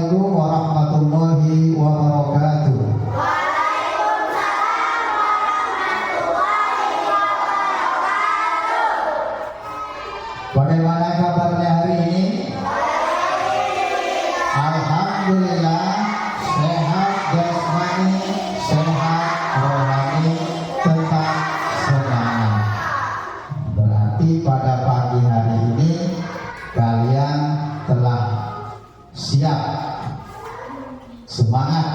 Assalamualaikum warahmatullahi wabarakatuh. Bagaimana kabarnya hari ini? Alhamdulillah, sehat jasmani, sehat rohani, tetap semangat. Berarti pada pagi hari ini kalian telah siap, semangat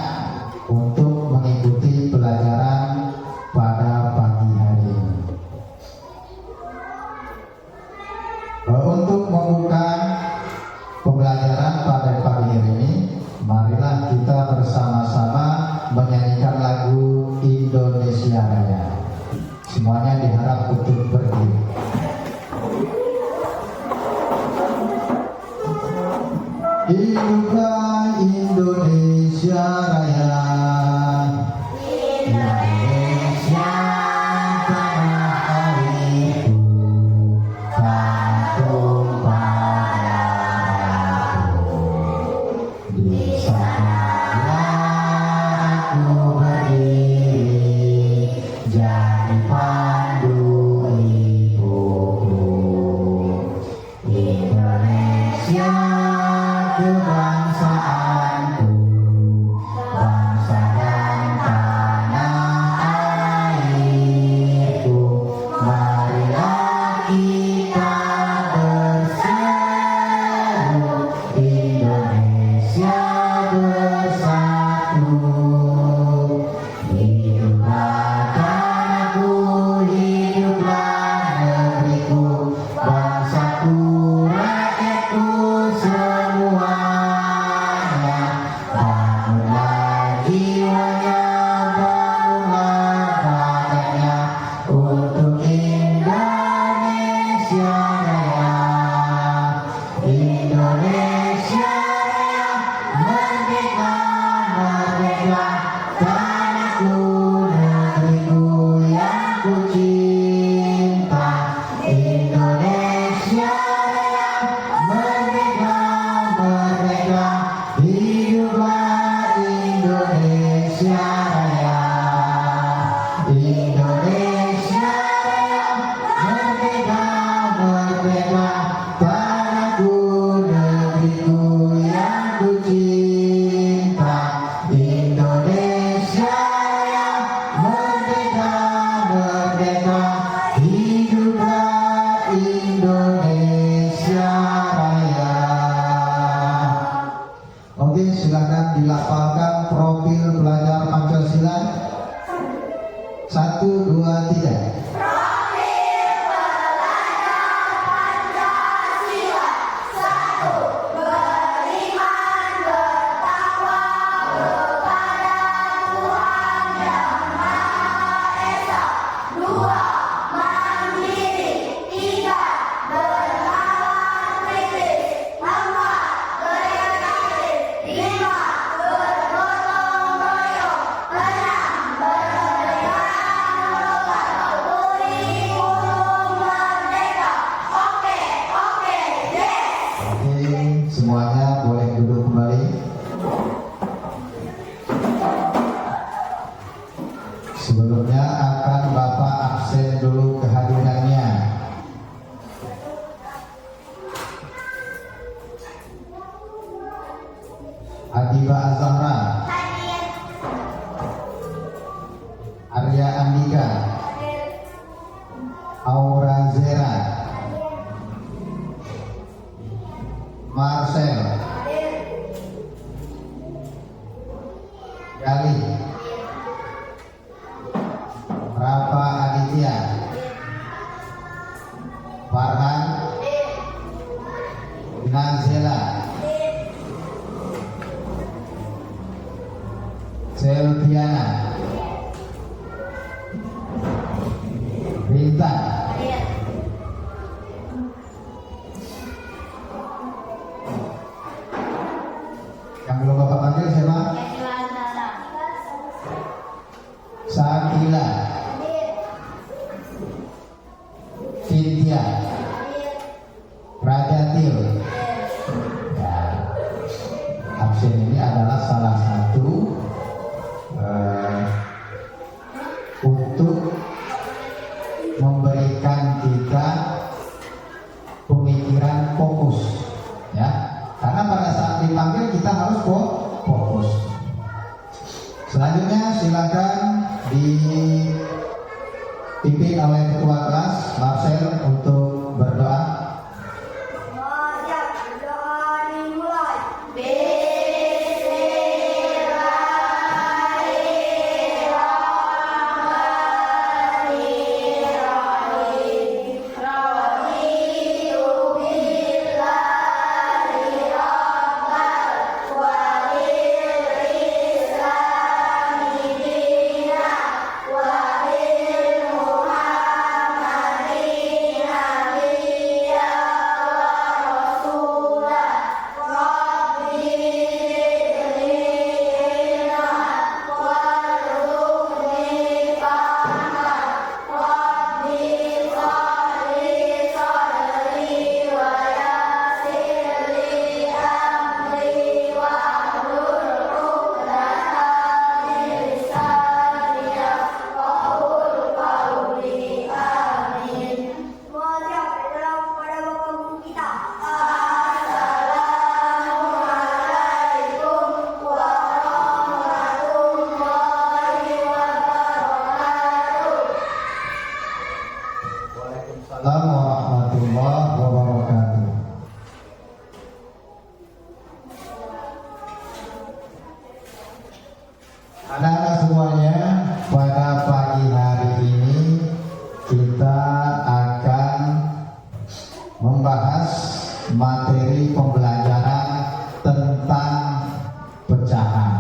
untuk mengikuti pelajaran pada pagi hari ini. Untuk membuka pembelajaran pada pagi hari ini, marilah kita bersama-sama menyanyikan lagu Indonesia Raya. Semuanya diharap untuk berdiri. Hiduplah Indonesia Raya, Indonesia tanah airku, kampung padaku. Di sana aku berdiri, jadi pandu ibuku. Indonesia kebangsaanku, bangsa dan tanah airku. Marilah kita berseru, Indonesia bersatu. Hiduplah tanahku, hiduplah negeriku, bangsaku, rakyatku semuanya. Bangunlah jiwanya, bangunlah badannya untuk Indonesia Raya. Indonesia Raya, merdeka, merdeka, tanahku, negeriku yang ku cinta. Indonesia Raya, merdeka, merdeka, hiduplah Indonesia Raya. Indonesia Raya, merdeka, merdeka, tanahku, negeriku yang ku cinta. Indonesia Raya, merdeka, merdeka, hiduplah Indonesia Raya. Oke, silakan dilafalkan profil pelajar Pancasila. 1, 2, 3. Semuanya boleh duduk kembali. Sebelumnya akan Bapak absen dulu kehadirannya. Adiba Azahra, Arya Andika, Aura Zera, Marcel, Gali, Rafa Aditya, Farhan, Nazela, Selviana, Rita, yang belum Bapak panggil siapa? Sakila, Cynthia, Rajatil, ya, absen memberikan kita pemikiran fokus, ya. Karena pada saat dipanggil kita harus fokus. Selanjutnya silakan dipimpin oleh ketua kelas Marcel untuk berdoa. Assalamualaikum warahmatullahi wabarakatuh. Anak-anak semuanya, pada pagi hari ini kita akan membahas materi pembelajaran tentang pecahan.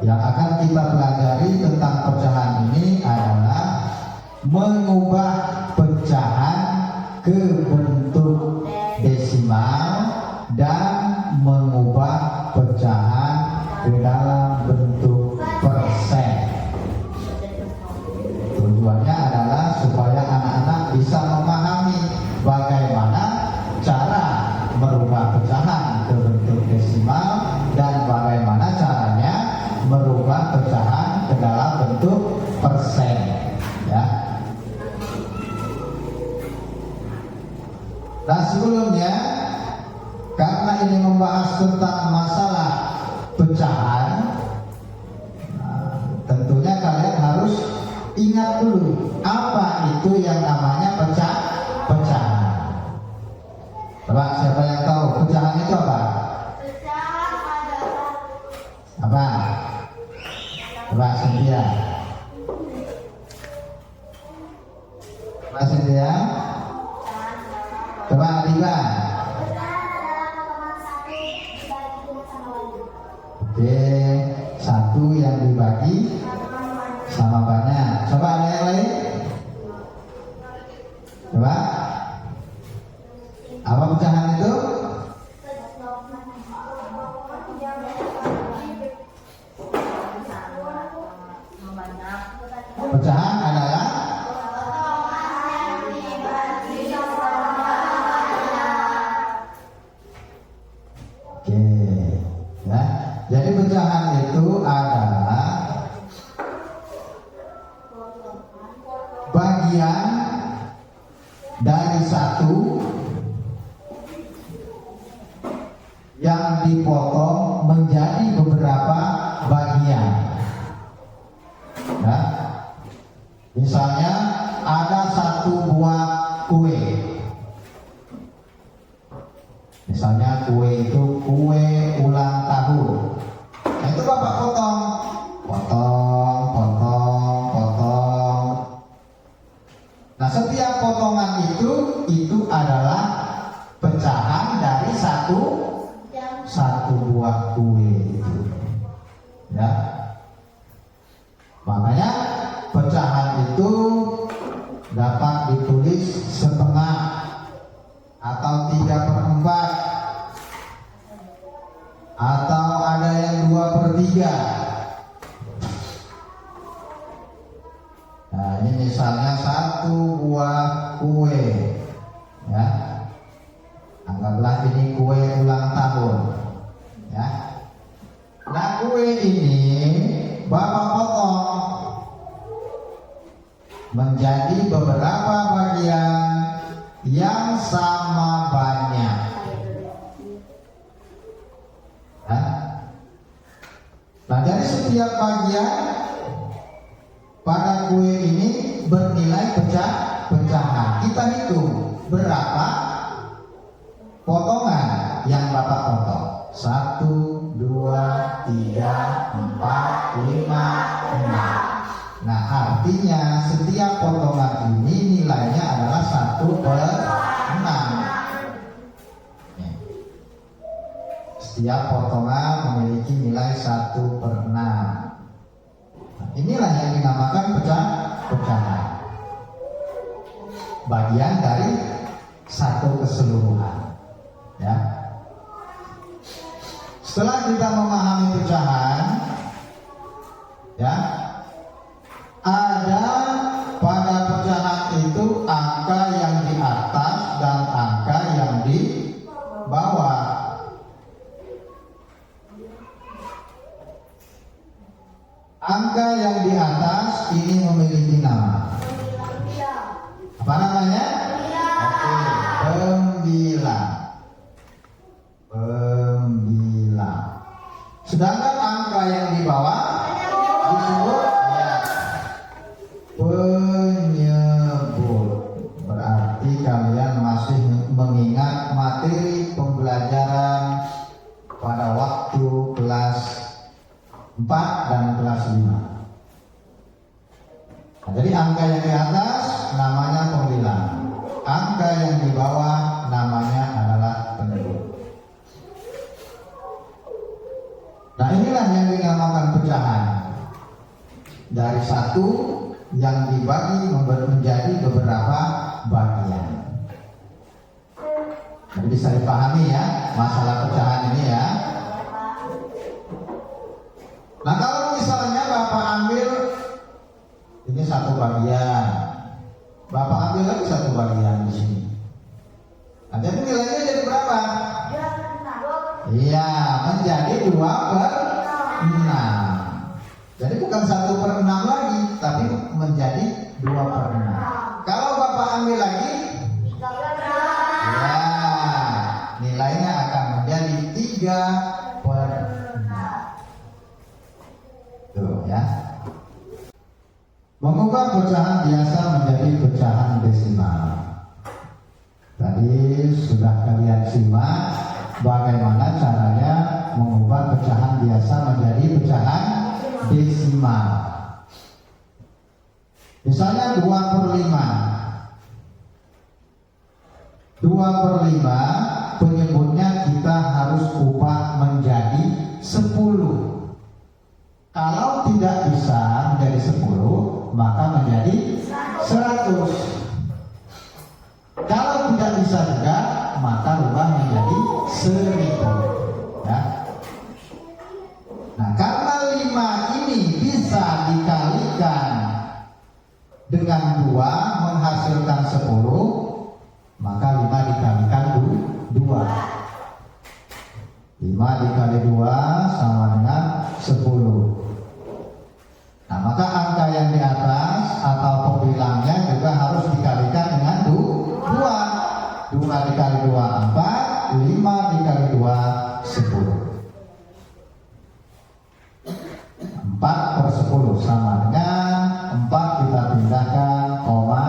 Yang akan kita pelajari tentang pecahan ini adalah mengubah pecahan ke bentuk desimal dan mengubah pecahan ke dalam bentuk persen. Tujuannya adalah supaya anak-anak bisa memahami bagaimana cara merubah pecahan ke bentuk desimal dan bagaimana caranya merubah pecahan ke dalam bentuk persen, ya. Nah, sebelumnya karena ini membahas tentang masalah pecahan, tentunya kalian harus ingat dulu apa itu yang namanya pecahan. Coba siapa yang tahu pecahan itu apa? Pecahan adalah Apa? Coba Cynthia. Coba Cynthia. Coba Adiba. Oke, satu yang dibagi sama banyak. Coba ada yang lain? Coba. Apa pecahan itu? Pecahan adalah oke, ya. Jadi pecahan itu adalah bagian dari satu yang dipotong menjadi beberapa bagian, ya. Misalnya ada satu buah kue. Misalnya kue itu kue ulang tahun. Nah, itu Bapak potong. Nah, setiap potongan itu adalah pecahan dari satu buah kue itu. Ya. Makanya pecahan itu dapat ditulis setengah atau 3/4 atau ada yang 2/3. Nah, ini misalnya satu buah kue, ya. Anggaplah ini kue ulang tahun, ya. Nah, kue ini Bapak potong menjadi beberapa bagian yang sama banyak. Nah, dari setiap bagian pada kue ini bernilai pecahan. Kita hitung berapa potongan yang Bapak potong. 1, 2, 3, 4, 5, 6. Nah, artinya setiap potongan ini nilainya adalah 1/6. Setiap potongan memiliki nilai 1/6. Nah, inilah yang dinamakan pecahan. Bagian dari satu keseluruhan. Ya. Setelah kita memahami pecahan, ya, ada pada pecahan itu angka yang di atas dan angka yang di bawah. Angka yang di atas ini memiliki nama. Apa namanya? Oke, 9. Sedangkan angka yang di bawah disebut penyebut. Berarti kalian masih mengingat materi pembelajaran pada waktu kelas 4 dan kelas 5. Nah, jadi angka yang di atas namanya pembilang. Angka yang di bawah namanya adalah penyebut. Nah, inilah yang dinamakan pecahan. Dari satu yang dibagi menjadi beberapa bagian. Jadi bisa dipahami ya masalah pecahan ini ya. Nah, kalau misalnya Bapak ambil ini satu bagian, Bapak ambil lagi satu bagian di sini. Nah, jadi nilainya jadi berapa? Iya, menjadi 2/6. Jadi bukan 1/6 lagi, tapi menjadi 2/6. Kalau Bapak ambil lagi, ya, nilainya akan menjadi 3/6. Tuh ya. Mengubah pecahan biasa menjadi pecahan desimal. Tadi sudah kalian simak bagaimana caranya mengubah pecahan biasa menjadi pecahan desimal. Misalnya 2/5. 2/5 penyebutnya kita harus ubah menjadi 10. Kalau tidak bisa menjadi 10, maka menjadi 100. Kalau tidak bisa juga, maka rubah menjadi 1000. Ya. Nah, karena 5 ini bisa dikalikan dengan 2 menghasilkan 10, maka 5 dikalikan 2. 5 dikali 2 sama dengan 10. Nah, maka angka yang di atas atau pembilangnya juga harus dikalikan dengan 2. 2 dikali 2 4, 5 dikali 2 10. 4/10 sama dengan 4 kita pindahkan koma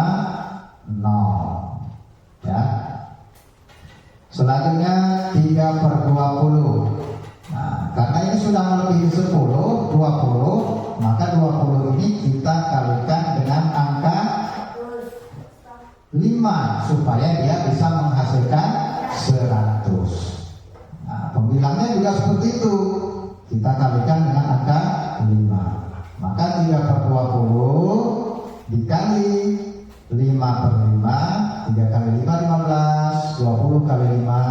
0. Ya. Selanjutnya 3/20. Nah, karena ini sudah melebihi 10, 20, maka 20 ini kita kalikan dengan angka 5 supaya dia bisa menghasilkan 100. Nah, pembilangnya juga seperti itu. Kita kalikan dengan angka 5. Maka 3/20 dikali 5/5, 3 kali 5 15, 20 kali 5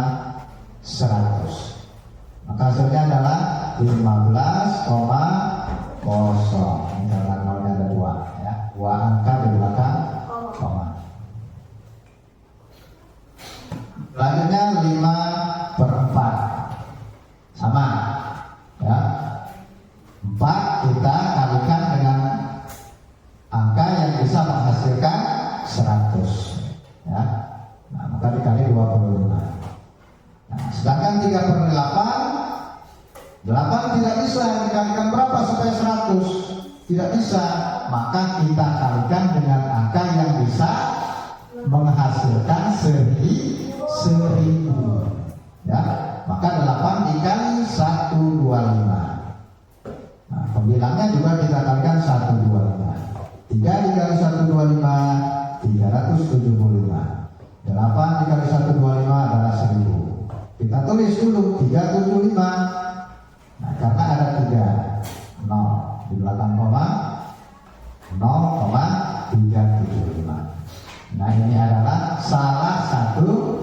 100. Maka hasilnya adalah 15,0. Ini karena nolnya ada 2 ya. 2 angka di belakang koma. Selanjutnya 5/4. Sama ya. 4 kita kalikan dengan angka yang bisa menghasilkan menghasilkan 100 ya. Nah, maka dikali 25. Nah, sedangkan 3/8 tidak bisa dikalikan berapa supaya 100, tidak bisa, maka kita kalikan dengan angka yang bisa menghasilkan 1000 ya. Maka 8 dikali 125. Nah, pembilangnya juga kita kalikan 125. 3 dikali 125 375. 8 dikali 125 adalah 1000. Kita tulis dulu 375. Nah, karena ada 3 0 di belakang koma 0,375. Nah, ini adalah salah satu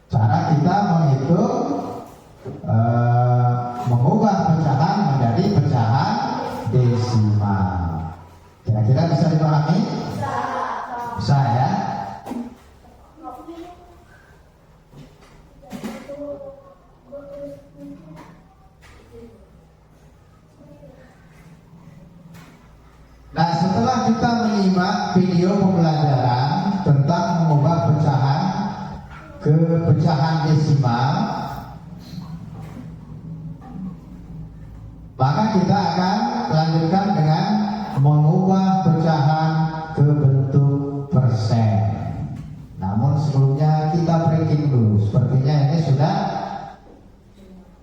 cara kita menghitung mengubah pecahan menjadi pecahan desimal. Kira-kira bisa dipahami? Bisa ya? Nah, setelah kita menyimak video pembelajaran tentang mengubah pecahan ke pecahan desimal, maka kita akan lanjutkan dengan mengubah pecahan ke bentuk persen. Namun sebelumnya kita breaking dulu. Sepertinya ini sudah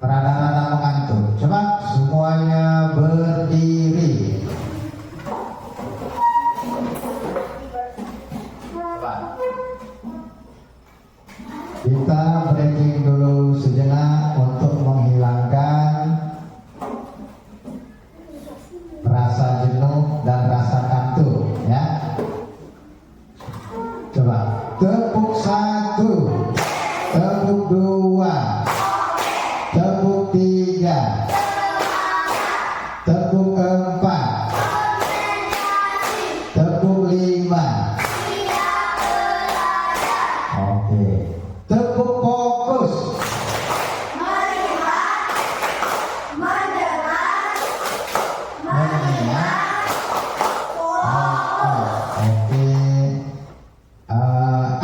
rada-rada mengantuk. Coba semuanya berdiri. Kita breaking dulu sejenak untuk menghilangkan rasa jenuh dan rasa kantuk ya. Coba tepuk 1, tepuk 2, tepuk 3, tepuk 4, tepuk 5. Oke, tepuk fokus.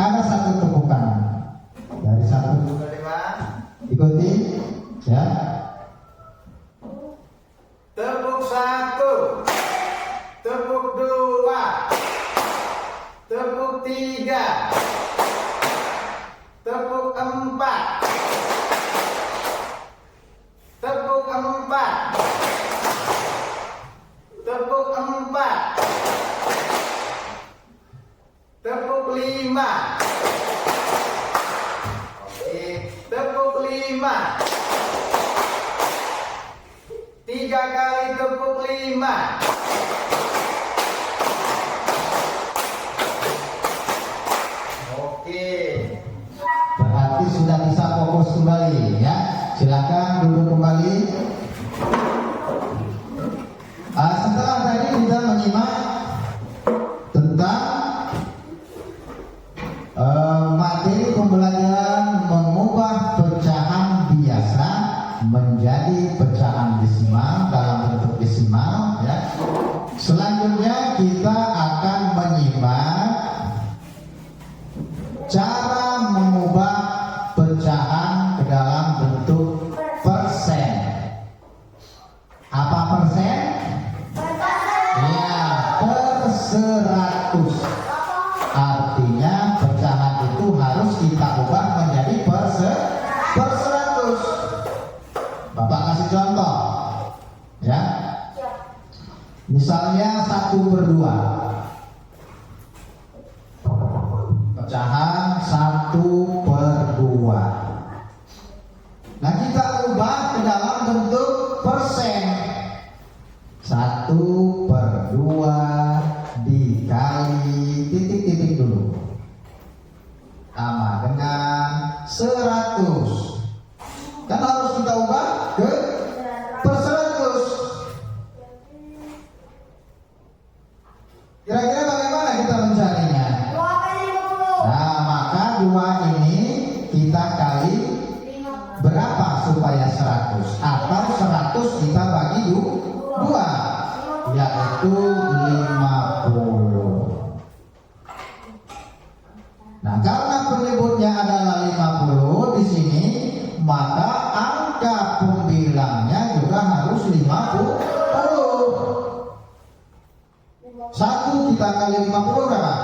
Ada satu tepukan dari 1 ke 5. Ikuti ya. Tepuk 1, tepuk 2, tepuk 3, tepuk 4, tepuk 4, tepuk 4, tepuk 5. Oke, tepuk 5. 3 kali tepuk 5. Oke, berarti sudah bisa fokus kembali ya. Silakan duduk kembali. Setelah tadi kita menyimak tentang materi pembelajaran mengubah pecahan biasa menjadi pecahan desimal dalam bentuk desimal ya. Selanjutnya kita akan menyimak cara mengubah pecahan ke dalam bentuk persen. Apa persen? Ya, per 100. Artinya pecahan itu harus kita ubah menjadi per 100. Bapak kasih contoh ya. Misalnya 1/2. Pecahan 1/2. Nah, kita ubah ke dalam bentuk persen. 1/2 dikali titik-titik dulu sama dengan 100. Kan harus kita ubah ke per 100. Kira-kira bagaimana kita mencarinya? Nah, maka 2 ini kita kali berapa supaya 100? Atau 100 kita bagi 2, yaitu 50. kali 50 berapa?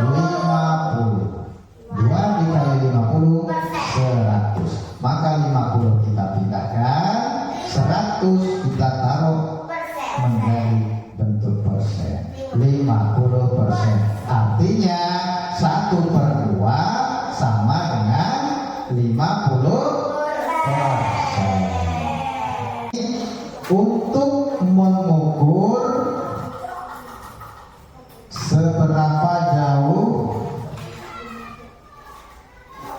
50. 2 dikali 50 100. Maka 50 kita pindahkan, 100 kita taruh menjadi bentuk persen. 50%. Artinya 1/2 sama dengan 50%. Untuk mengukur seberapa jauh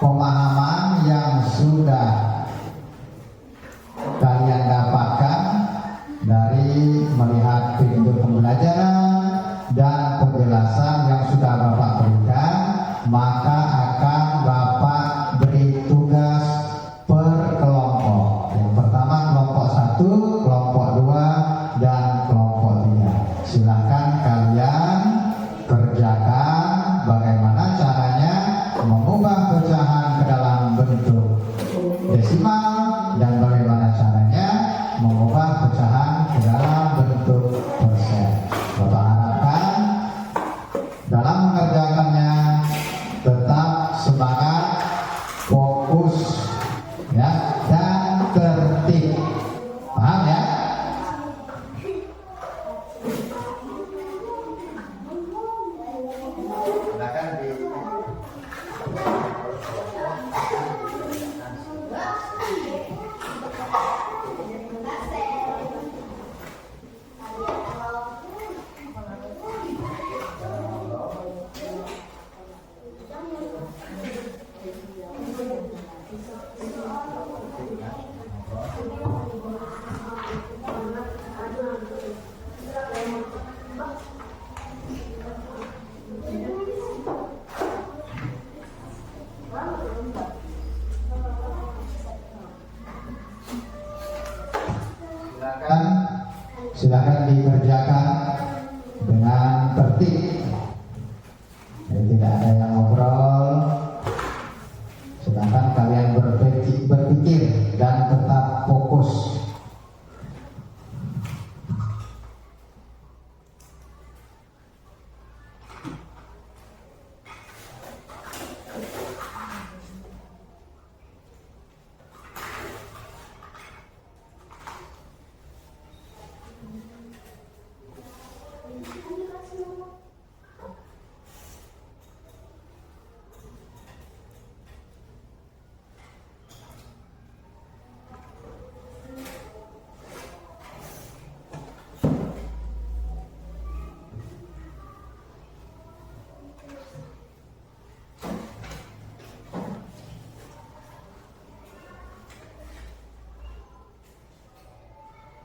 pemahaman yang sudah kalian dapatkan dari melihat video pembelajaran dan penjelasan yang sudah Bapak berikan, maka akan Bapak beri tugas per kelompok. Yang pertama kelompok 1, kelompok 2, dan kelompok 3. Silakan kalian kerjakan bagaimana caranya mengubah pecahan ke dalam bentuk desimal dan bagaimana caranya mengubah pecahan ke dalam bentuk persen. Bapak harapkan dalam mengerjakannya tetap semangat, fokus, ya, dan tertib. Paham ya? Silakan di silakan dikerjakan dengan tertib. Jadi tidak ada yang ngobrol. Silakan kalian berpikir dan tetap fokus.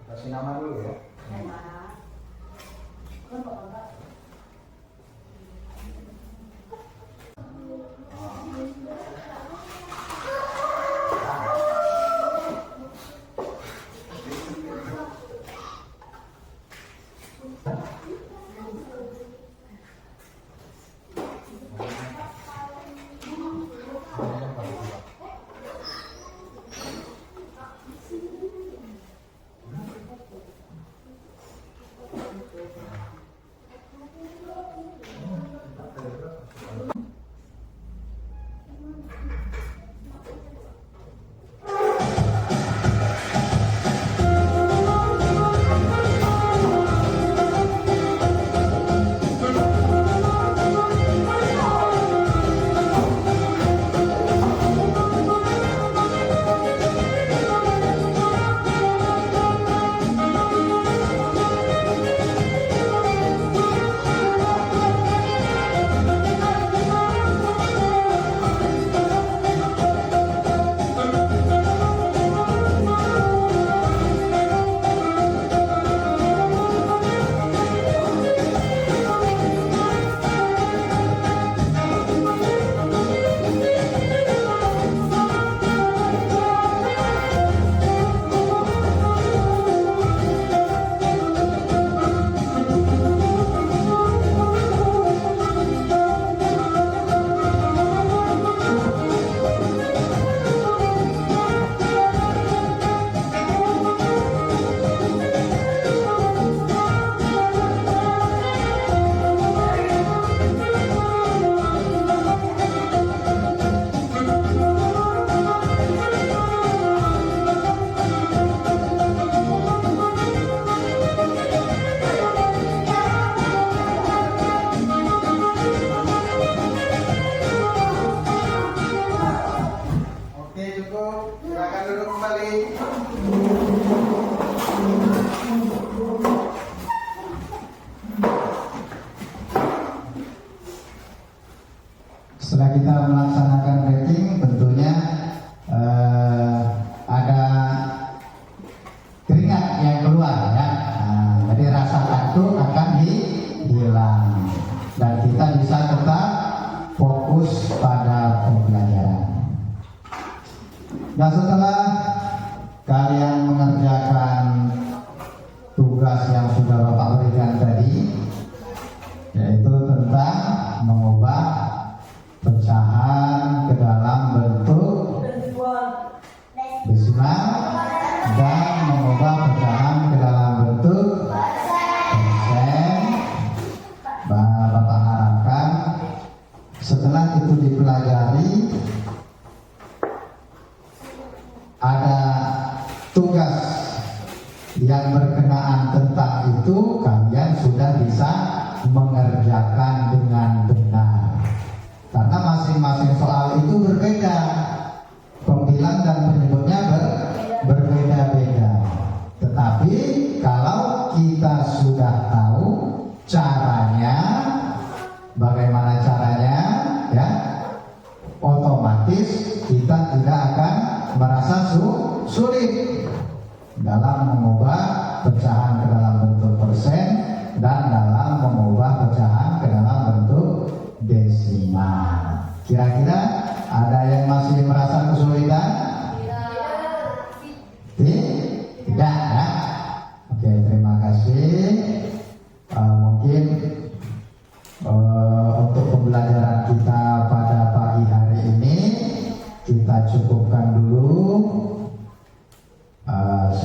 Kasih nama dulu ya. Setelah kita melaksanakan tracking, tentunya ada keringat yang keluar ya. Nah, jadi rasa kantuk akan hilang dan kita bisa tetap fokus pada pembelajaran. Nah, setelah kalian mengerjakan tugas yang sudah Bapak berikan tadi, yaitu tentang mengubah pecahan ke dalam bentuk desimal dan mengubah pecahan ke dalam bentuk persen. Bapak harapkan setelah itu dipelajari, ada tugas yang berkenaan tentang itu, kalian sudah bisa mengerjakan dengan benar. Karena masing-masing soal itu berbeda, pembilang dan penyebutnya berbeda-beda. Tetapi kalau kita sudah tahu caranya, bagaimana caranya, ya, otomatis kita tidak akan merasa sulit dalam mengubah pecahan ke dalam bentuk persen dan dalam mengubah pecahan ke dalam bentuk desimal. Kira-kira ada yang masih merasa kesulitan? Tidak ya? Oke, terima kasih. Mungkin untuk pembelajaran kita pada pagi hari ini kita cukupkan dulu.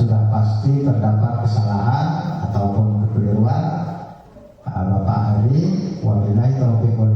Sudah pasti terdapat kesalahan ataupun kekeliruan. Bapak Hari, wabillahi taufiq wal